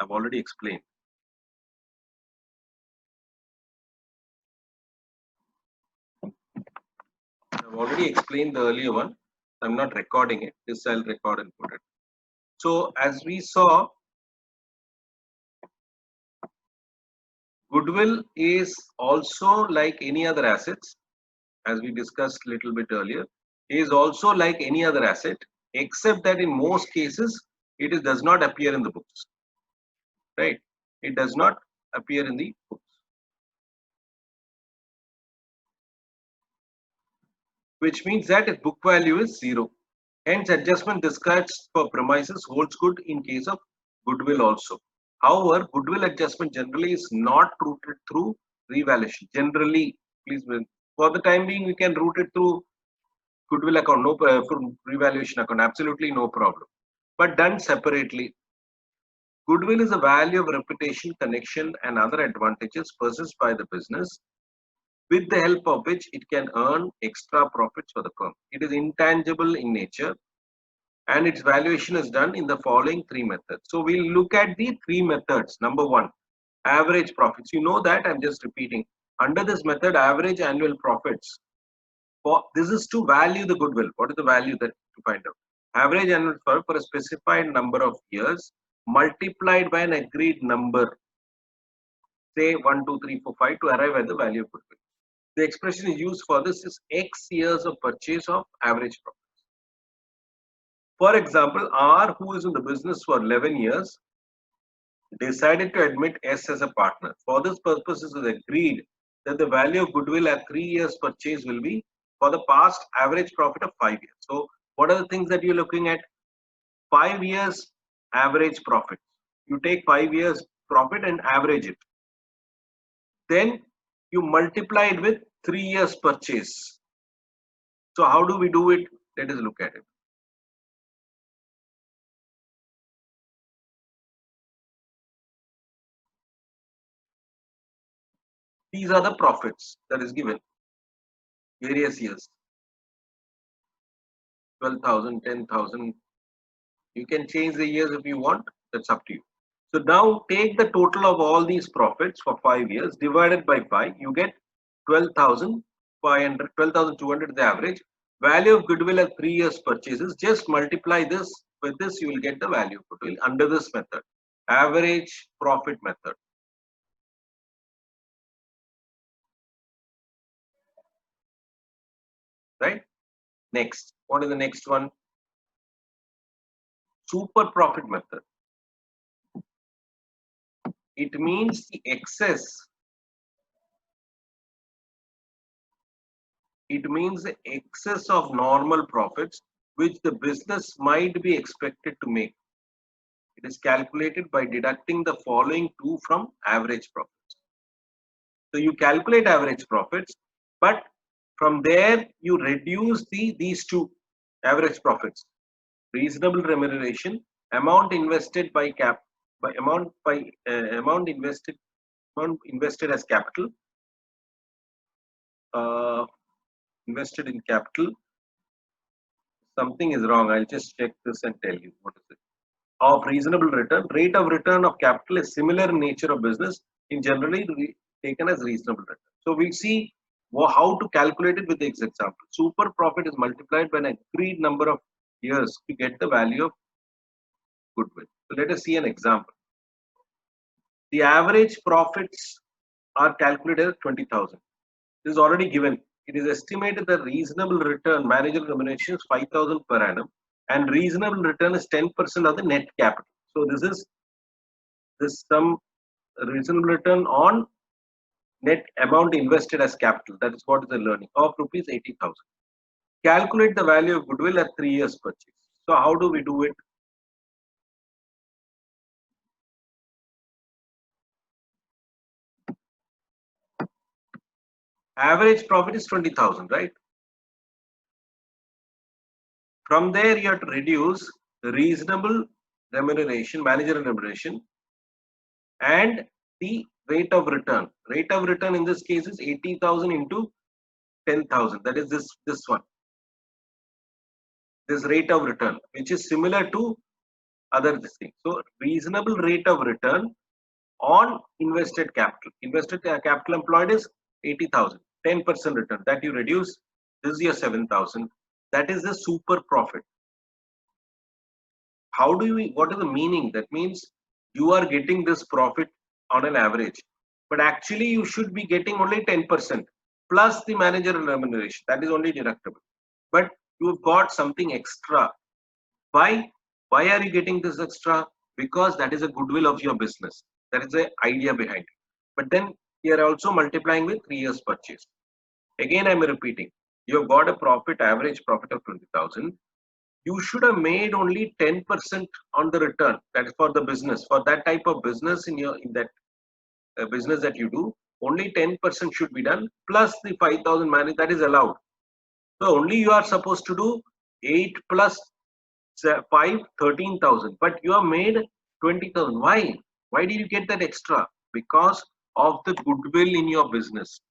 I've already explained. I've already explained the earlier one. I'm not recording it. This I'll record and put it. So as we saw, goodwill is also like any other assets, as we discussed a little bit earlier, is also like any other asset, except that in most cases, does not appear in the books, right? It does not appear in the books, which means that its book value is 0. Hence, adjustment discards for premises holds good in case of goodwill also. However, goodwill adjustment generally is not routed through revaluation. Generally, please, for the time being, we can route it through goodwill account, no from revaluation account, absolutely no problem. But done separately. Goodwill is a value of reputation, connection, and other advantages possessed by the business, with the help of which it can earn extra profits for the firm. It is intangible in nature, and its valuation is done in the following 3 methods. So we'll look at the 3 methods. Number 1, average profits. You know that, I'm just repeating. Under this method, average annual profits. This is to value the goodwill. What is the value that to find out? Average annual profit for a specified number of years multiplied by an agreed number, say 1, 2, 3, 4, 5, to arrive at the value of goodwill. The expression is used for this is X years of purchase of average profit. For example, R, who is in the business for 11 years, decided to admit S as a partner. For this purpose, it is agreed that the value of goodwill at 3 years purchase will be for the past average profit of 5 years. So, what are the things that you're looking at? 5 years average profit. You take 5 years profit and average it. Then you multiply it with 3 years purchase. So, how do we do it? Let us look at it. These are the profits that is given, various years, 12,000, 10,000. You can change the years if you want, that's up to you. So now take the total of all these profits for 5 years, divided by 5, you get 12,500, 12,200 is the average. Value of goodwill at 3 years purchases, just multiply this with this, you will get the value of goodwill under this method, average profit method. Right? Next, what is the next one? Super profit method. It means the excess. It means the excess of normal profits which the business might be expected to make. It is calculated by deducting the following two from average profits. So you calculate average profits, but from there you reduce these two average profits: reasonable remuneration, amount invested by amount invested as capital, invested in capital. Something is wrong. I'll just check this and tell you what is it. Of reasonable return. Rate of return of capital is similar in nature of business, in generally taken as reasonable return. So we'll see how to calculate it with the example. Super profit is multiplied by an agreed number of years to get the value of goodwill. So let us see an example. The average profits are calculated as 20,000. This is already given. It is estimated that reasonable return, managerial remuneration, is 5,000 per annum, and reasonable return is 10% of the net capital. So this is some reasonable return on net amount invested as capital. That is what is the learning of rupees 80,000. Calculate the value of goodwill at 3 years purchase. So how do we do it? Average profit is 20,000, right? From there, you have to reduce the reasonable remuneration, managerial remuneration, and the rate of return. Rate of return in this case is 80,000 into 10,000. That is this one. This rate of return, which is similar to other this thing. So reasonable rate of return on invested capital. Invested capital employed is 80,000. 10% return that you reduce. This is your 7,000. That is the super profit. How do we? What is the meaning? That means you are getting this profit on an average, but actually you should be getting only 10% plus the managerial remuneration. That is only deductible. But you've got something extra. Why? Why are you getting this extra? Because that is a goodwill of your business. That is the idea behind it. But then you are also multiplying with 3 years purchase. Again, I'm repeating. You have got a profit, average profit of 20,000. You should have made only 10% on the return. That is for the business. For that type of business in that business that you do, only 10% should be done plus the 5,000 managed. That is allowed. So only you are supposed to do 8 plus 5, 13,000. But you have made 20,000. Why? Why did you get that extra? Because of the goodwill in your business.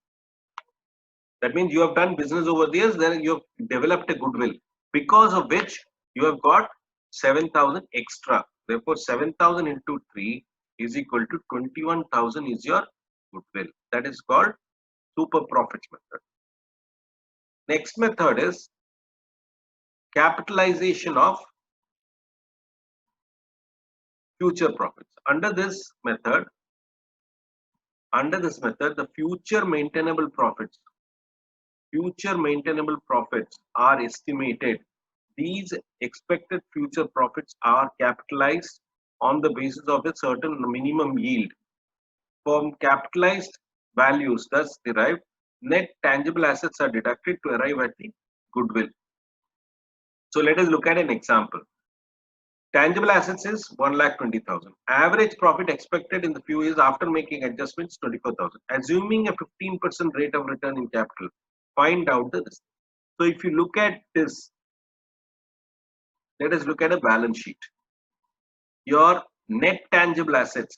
That means you have done business over the years, then you have developed a goodwill, because of which you have got 7,000 extra. Therefore, 7,000 into 3 is equal to 21,000 is your goodwill. That is called super profits method. Next method is capitalization of future profits. Under this method, the future maintainable profits are estimated. These expected future profits are capitalized on the basis of a certain minimum yield. From capitalized values thus derived, net tangible assets are deducted to arrive at the goodwill. So let us look at an example. Tangible assets is 1,20,000. Average profit expected in the few years after making adjustments 24,000. Assuming a 15% rate of return in capital, find out the risk. So if you look at this, let us look at a balance sheet. Your net tangible assets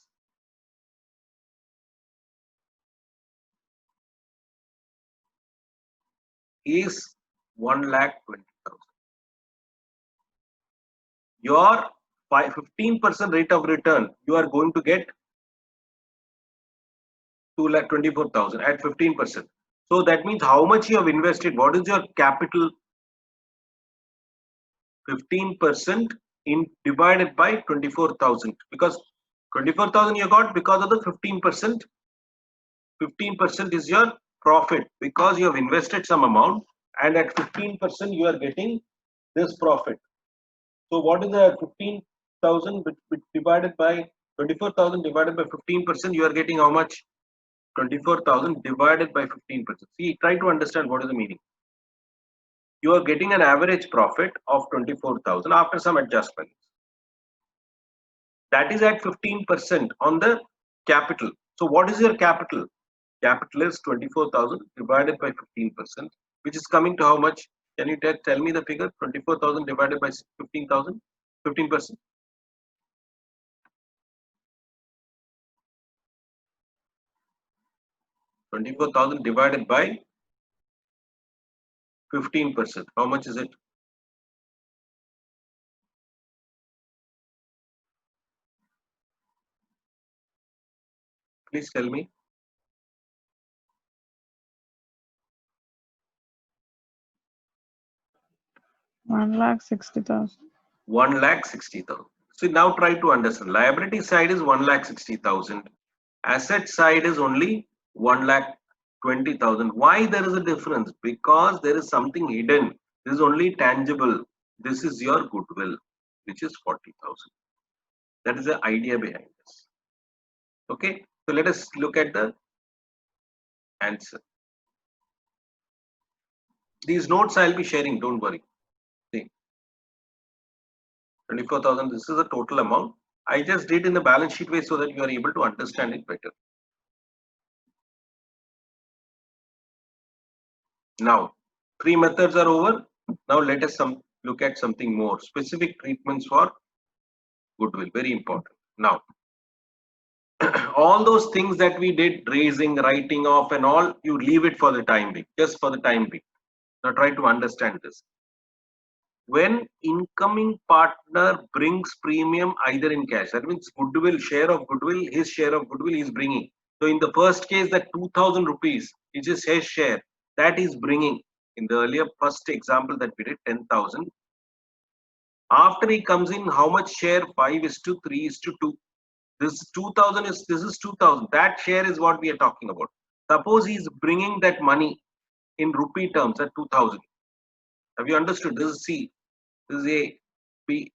is 1,20,000. Your 15% rate of return, you are going to get 2,24,000 at 15%. So that means how much you have invested. What is your capital? 15% in divided by 24,000, because 24,000 you got because of the 15%. 15% is your profit because you have invested some amount, and at 15% you are getting this profit. So what is the 15,000 divided by 24,000 divided by 15%? You are getting how much? 24,000 divided by 15%. See, try to understand what is the meaning. You are getting an average profit of 24,000 after some adjustments. That is at 15% on the capital. So what is your capital? Capital is 24,000 divided by 15%, which is coming to how much? Can you tell me the figure? 24,000 divided by 15,000, 15%. 24,000 divided by 15%. How much is it? Please tell me. 1,60,000. 1,60,000. So now try to understand. Liability side is 1,60,000. Asset side is only 1,20,000. Why there is a difference? Because there is something hidden. This is only tangible. This is your goodwill, which is 40,000. That is the idea behind this. Okay. So let us look at the answer. These notes I'll be sharing. Don't worry. 24,000, this is the total amount. I just did in the balance sheet way so that you are able to understand it better. Now, 3 methods are over. Now let us look at something more. Specific treatments for goodwill, very important. Now, all those things that we did, raising, writing off and all, you leave it for the time being, just for the time being. Now try to understand this. when incoming partner brings premium either in cash, that means goodwill, share of goodwill, his share of goodwill is bringing. So in the first case, that 2000 rupees, which is his share, that is bringing. In the earlier first example that we did, 10,000. After he comes in, how much share? 5:3:2. This 2000 is, this is 2000. That share is what we are talking about. Suppose he is bringing that money in rupee terms at 2000. Have you understood? This is C. This is a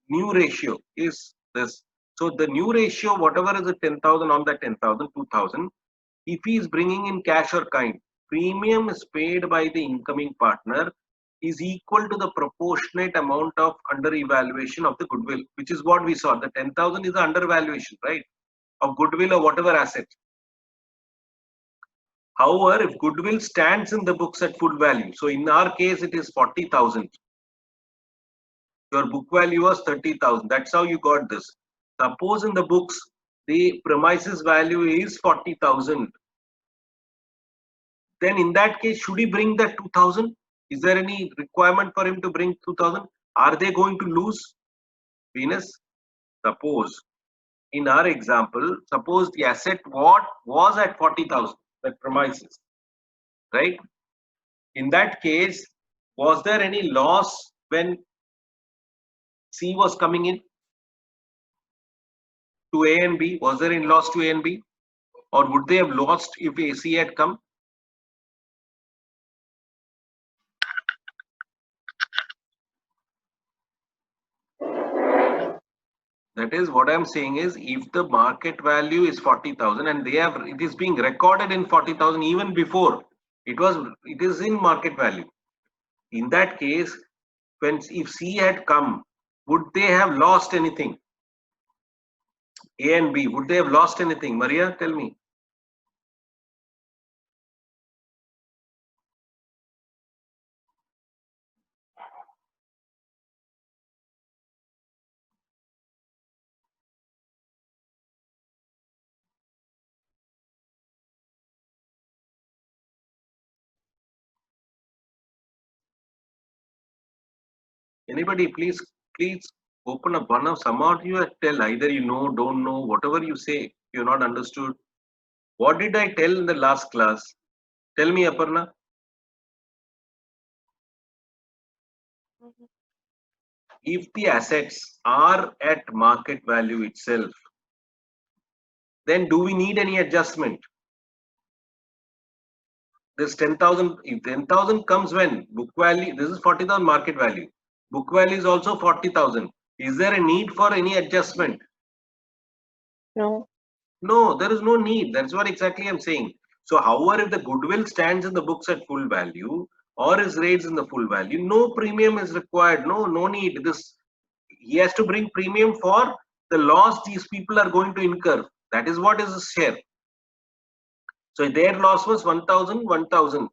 new ratio is this. So the new ratio, whatever is the 10,000 on that 10,000, 2000, if he is bringing in cash or kind, premium is paid by the incoming partner is equal to the proportionate amount of undervaluation of the goodwill, which is what we saw. The 10,000 is the undervaluation, right, of goodwill or whatever asset. However, if goodwill stands in the books at full value, so in our case it is 40,000. Your book value was 30,000. That's how you got this. Suppose in the books the premises value is 40,000. Then in that case, should he bring that 2000? Is there any requirement for him to bring 2000? Are they going to lose? Venus, suppose in our example, suppose the asset what was at 40,000, that premises, right? In that case, was there any loss when C was coming in to A and B? Was there any loss to A and B? Or would they have lost if AC had come? That is what I'm saying is, if the market value is 40,000 and they have, it is being recorded in 40,000 even before it is in market value. In that case, when if C had come, would they have lost anything? A and B, would they have lost anything? Maria, tell me. Anybody, please open up one of some of you tell, either you know, don't know, whatever you say, you're not understood. What did I tell in the last class? Tell me, Aparna. If the assets are at market value itself, then do we need any adjustment? This 10,000, if 10,000 comes when book value, this is 40,000 market value. Book value is also 40,000. Is there a need for any adjustment? No. No, there is no need. That's what exactly I'm saying. So, however, if the goodwill stands in the books at full value or is raised in the full value, no premium is required. No need. This, he has to bring premium for the loss these people are going to incur. That is what is his share. So their loss was 1,000.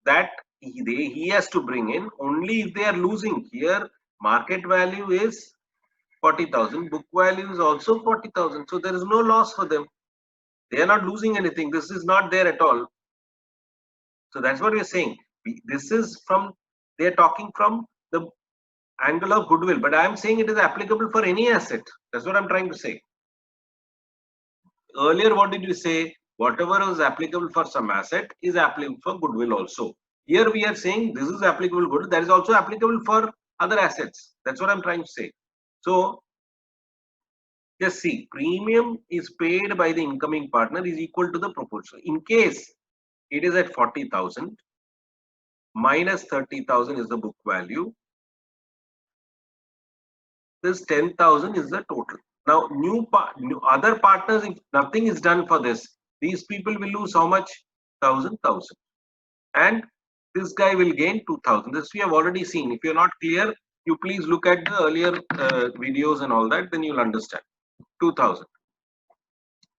That he has to bring in only if they are losing. Here, market value is 40,000. Book value is also 40,000. So there is no loss for them. They are not losing anything. This is not there at all. So that's what we are saying. This is from, they are talking from the angle of goodwill, but I am saying it is applicable for any asset. That's what I'm trying to say. Earlier, what did we say? Whatever is applicable for some asset is applicable for goodwill also. Here we are saying this is applicable goodwill, that is also applicable for other assets. That's what I'm trying to say. So just see, premium is paid by the incoming partner is equal to the proportion. In case it is at 40,000 minus 30,000 is the book value. This 10,000 is the total. Now, new other partners, if nothing is done for this, these people will lose how much? 1,000. And this guy will gain 2,000. This we have already seen. If you're not clear, you please look at the earlier videos and all that, then you'll understand. 2,000.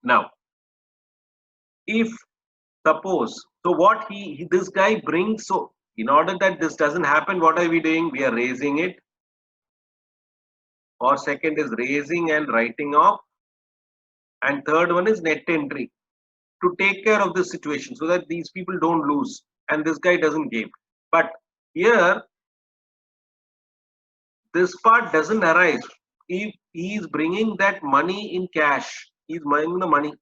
Now, if suppose, so what this guy brings, so in order that this doesn't happen, what are we doing? We are raising it. Or second is raising and writing off. And third one is net entry to take care of this situation so that these people don't lose and this guy doesn't gain. But here this part doesn't arise. If he is bringing that money in cash, he is bringing the money.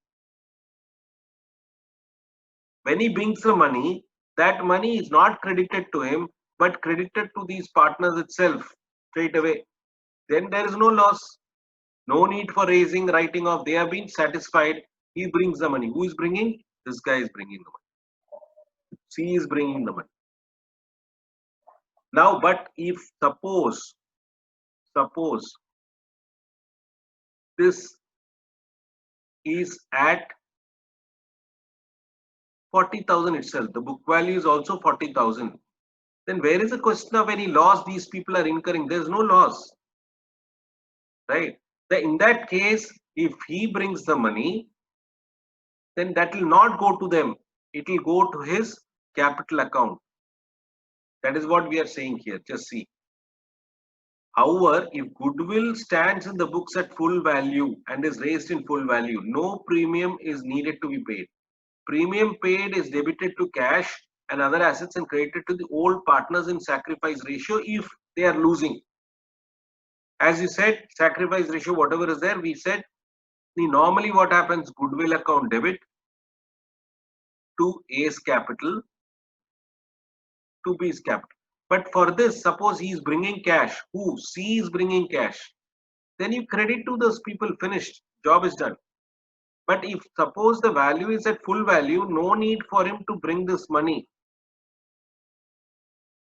When he brings the money, that money is not credited to him, but credited to these partners itself straight away. Then there is no loss, no need for raising, writing off. They have been satisfied. He brings the money. Who is bringing? This guy is bringing the money. C is bringing the money. Now, but if suppose this is at 40,000 itself, the book value is also 40,000. Then where is the question of any loss these people are incurring? There's no loss, right? In that case, if he brings the money, then that will not go to them. It will go to his capital account. That is what we are saying here. Just see. However, if goodwill stands in the books at full value and is raised in full value, no premium is needed to be paid. Premium paid is debited to cash and other assets and credited to the old partners in sacrifice ratio if they are losing. As you said, sacrifice ratio, whatever is there, we said, normally what happens, goodwill account debit to A's capital to B's capital. But for this, suppose he is bringing cash, who? C is bringing cash. Then you credit to those people, finished, job is done. But if suppose the value is at full value, no need for him to bring this money.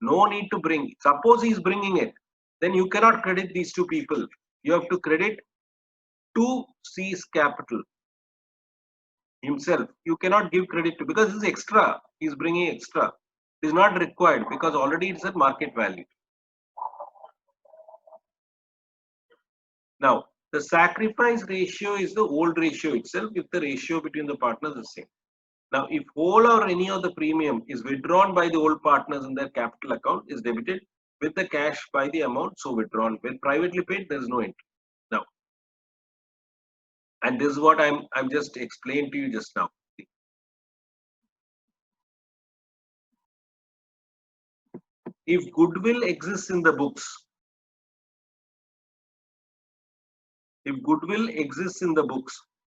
No need to bring. Suppose he is bringing it, then you cannot credit these two people. You have to credit to C's capital himself. You cannot give credit to, because this is extra. He is bringing extra. It is not required because already it's at market value. Now, the sacrifice ratio is the old ratio itself if the ratio between the partners is same. Now, if whole or any of the premium is withdrawn by the old partners in their capital account, is debited with the cash by the amount so withdrawn. When privately paid, there is no entry. Now, and this is what I'm just explained to you just now. If goodwill exists in the books,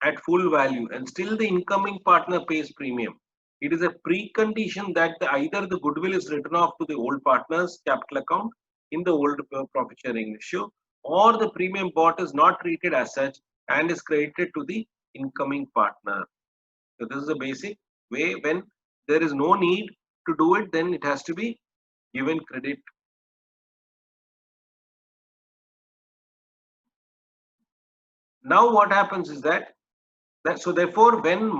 at full value and still the incoming partner pays premium, it is a precondition that either the goodwill is written off to the old partner's capital account in the old profit sharing ratio, or the premium bought is not treated as such and is credited to the incoming partner. So this is a basic way. When there is no need to do it, then it has to be given credit. Now what happens is that so therefore when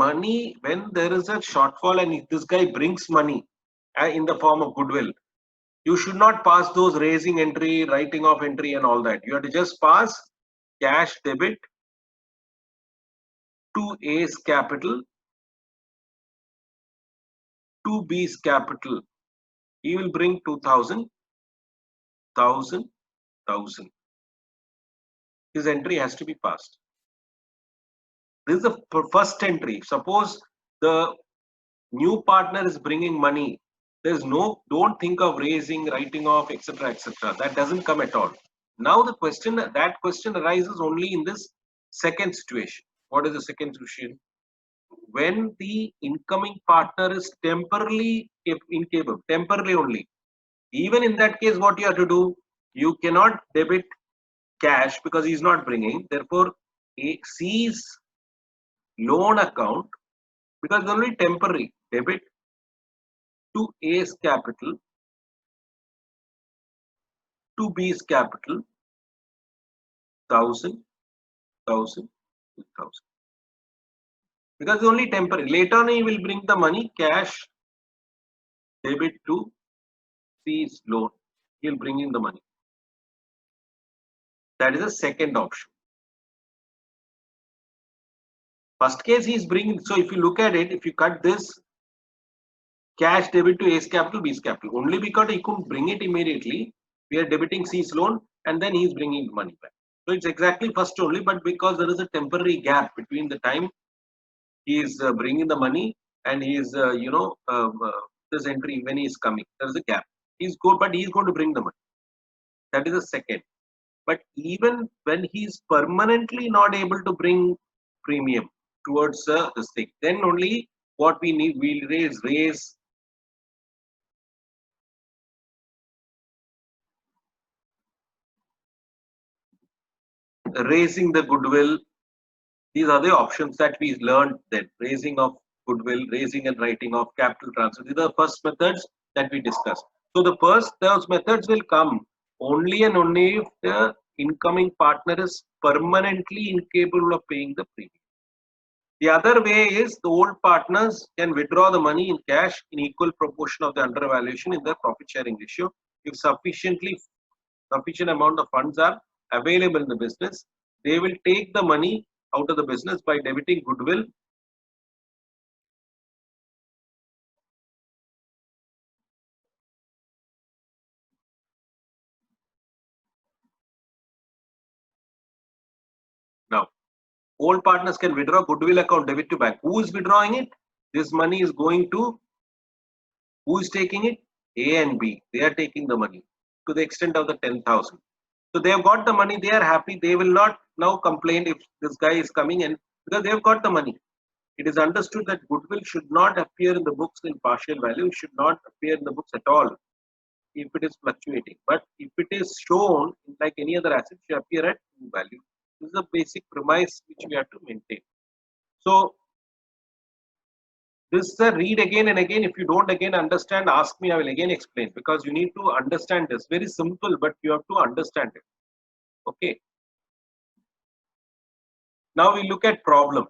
there is a shortfall and if this guy brings money in the form of goodwill, you should not pass those raising entry, writing off entry and all that. You have to just pass cash debit to A's capital to B's capital. He will bring 2,000, 1,000, 1,000. His entry has to be passed. This is the first entry. Suppose the new partner is bringing money. Don't think of raising, writing off, etc., etc. That doesn't come at all. Now that question arises only in this second situation. What is the second situation? When the incoming partner is temporarily incapable, temporarily only. Even in that case, what you have to do, you cannot debit cash because he's not bringing. Therefore, C's loan account, because it's only temporary, debit to A's capital to B's capital, 1,000, 1,000, 2,000. Because it's only temporary. Later on, he will bring the money, cash, debit to C's loan. He'll bring in the money. That is the second option. First case, he's bringing. So if you look at it, if you cut this, cash debit to A's capital, B's capital. Only because he couldn't bring it immediately, we are debiting C's loan and then he's bringing the money back. So it's exactly first only, but because there is a temporary gap between the time he is bringing the money and he is, this entry when he is coming, there is a gap. He's good, but he is going to bring the money. That is the second. But even when he's permanently not able to bring premium towards this thing, then only what we need, we'll raise raising the goodwill. These are the options that we learned then: raising of goodwill, raising and writing of capital transfer. These are the first methods that we discussed. So those methods will come only and only if the incoming partner is permanently incapable of paying the premium. The other way is the old partners can withdraw the money in cash in equal proportion of the undervaluation in the profit sharing ratio if sufficient amount of funds are available in the business. They will take the money out of the business by debiting goodwill now. Old partners can withdraw goodwill account debit to bank. Who is withdrawing it? This money is going to, who is taking it? A and B. They are taking the money to the extent of the 10,000. So they have got the money. They are happy. They will not now complain if this guy is coming in because they have got the money. It is understood that goodwill should not appear in the books in partial value. It should not appear in the books at all if it is fluctuating. But if it is shown like any other asset, it should appear at value. This is a basic premise which we have to maintain. So this read again and again. If you don't again understand, ask me. I will again explain because you need to understand this. Very simple, but you have to understand it. Okay. Now we look at problem.